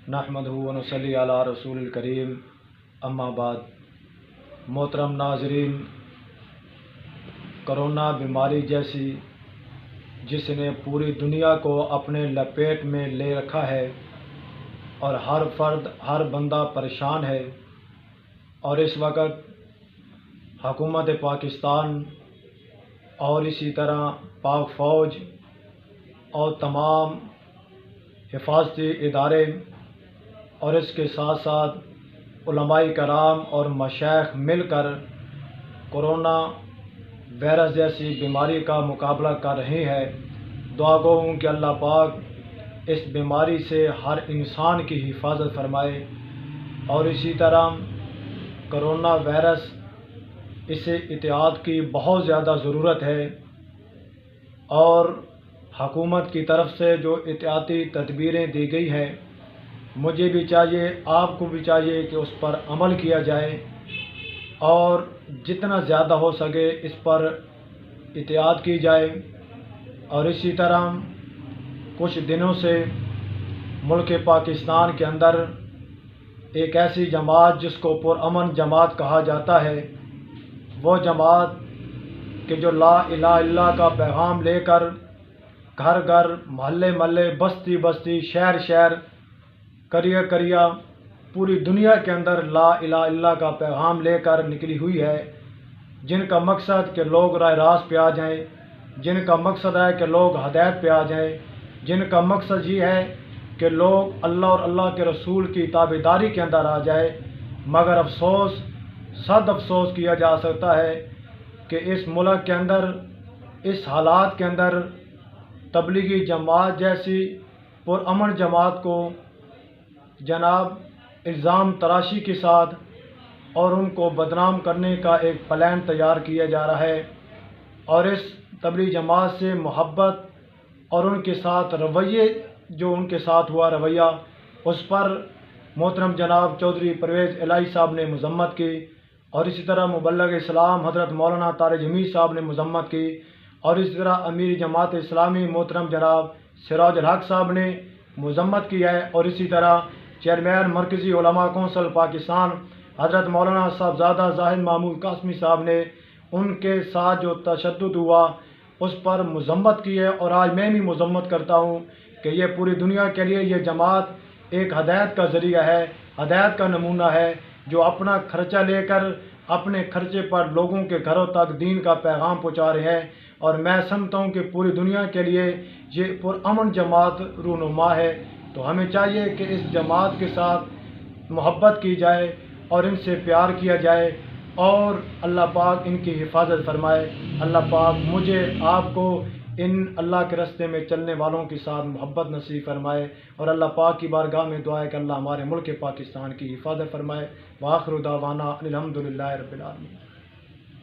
نحمدہ و نصلی علی رسول الکریم، اما بعد۔ محترم ناظرین، کرونا بیماری جیسی جس نے پوری دنیا کو اپنے لپیٹ میں لے رکھا ہے اور ہر فرد ہر بندہ پریشان ہے، اور اس وقت حکومت پاکستان اور اسی طرح پاک فوج اور تمام حفاظتی ادارے اور اس کے ساتھ ساتھ علماء کرام اور مشائخ مل کر کرونا وائرس جیسی بیماری کا مقابلہ کر رہے ہیں۔ دعا گو ہوں کہ اللہ پاک اس بیماری سے ہر انسان کی حفاظت فرمائے، اور اسی طرح کرونا وائرس اسے احتیاط کی بہت زیادہ ضرورت ہے، اور حکومت کی طرف سے جو احتیاطی تدبیریں دی گئی ہیں، مجھے بھی چاہیے، آپ کو بھی چاہیے کہ اس پر عمل کیا جائے اور جتنا زیادہ ہو سکے اس پر احتیاط کی جائے۔ اور اسی طرح کچھ دنوں سے ملک پاکستان کے اندر ایک ایسی جماعت جس کو پرامن جماعت کہا جاتا ہے، وہ جماعت کہ جو لا الہ الا اللہ کا پیغام لے کر گھر گھر، محلے محلے، بستی بستی، شہر شہر، قریہ قریہ، پوری دنیا کے اندر لا الہ الا اللہ کا پیغام لے کر نکلی ہوئی ہے، جن کا مقصد کہ لوگ راہ راست پہ آ جائیں، جن کا مقصد ہے کہ لوگ ہدایت پہ آ جائیں، جن کا مقصد یہ ہے کہ لوگ اللہ اور اللہ کے رسول کی تابعداری کے اندر آ جائے۔ مگر افسوس، صد افسوس کیا جا سکتا ہے کہ اس ملک کے اندر، اس حالات کے اندر تبلیغی جماعت جیسی پرامن جماعت کو جناب الزام تراشی کے ساتھ اور ان کو بدنام کرنے کا ایک پلان تیار کیا جا رہا ہے، اور اس تبلیغی جماعت سے محبت اور ان کے ساتھ رویے، جو ان کے ساتھ ہوا رویہ، اس پر محترم جناب چودھری پرویز الہی صاحب نے مذمت کی، اور اسی طرح مبلغ اسلام حضرت مولانا طارق جمیل صاحب نے مذمت کی، اور اسی طرح امیر جماعت اسلامی محترم جناب سراج الحق صاحب نے مذمت کی ہے، اور اسی طرح چیئرمین مرکزی علماء کونسل پاکستان حضرت مولانا صاحبزادہ زاہد محمود قاسمی صاحب نے ان کے ساتھ جو تشدد ہوا اس پر مذمت کی ہے۔ اور آج میں بھی مذمت کرتا ہوں کہ یہ پوری دنیا کے لیے یہ جماعت ایک ہدایت کا ذریعہ ہے، ہدایت کا نمونہ ہے، جو اپنا خرچہ لے کر اپنے خرچے پر لوگوں کے گھروں تک دین کا پیغام پہنچا رہے ہیں، اور میں سمجھتا ہوں کہ پوری دنیا کے لیے یہ پرامن جماعت رونما ہے۔ تو ہمیں چاہیے کہ اس جماعت کے ساتھ محبت کی جائے اور ان سے پیار کیا جائے، اور اللہ پاک ان کی حفاظت فرمائے۔ اللہ پاک مجھے، آپ کو ان اللہ کے راستے میں چلنے والوں کے ساتھ محبت نصیب فرمائے، اور اللہ پاک کی بارگاہ میں دعا ہے کہ اللہ ہمارے ملک پاکستان کی حفاظت فرمائے۔ وآخر دعوانا الحمدللہ رب العالمین۔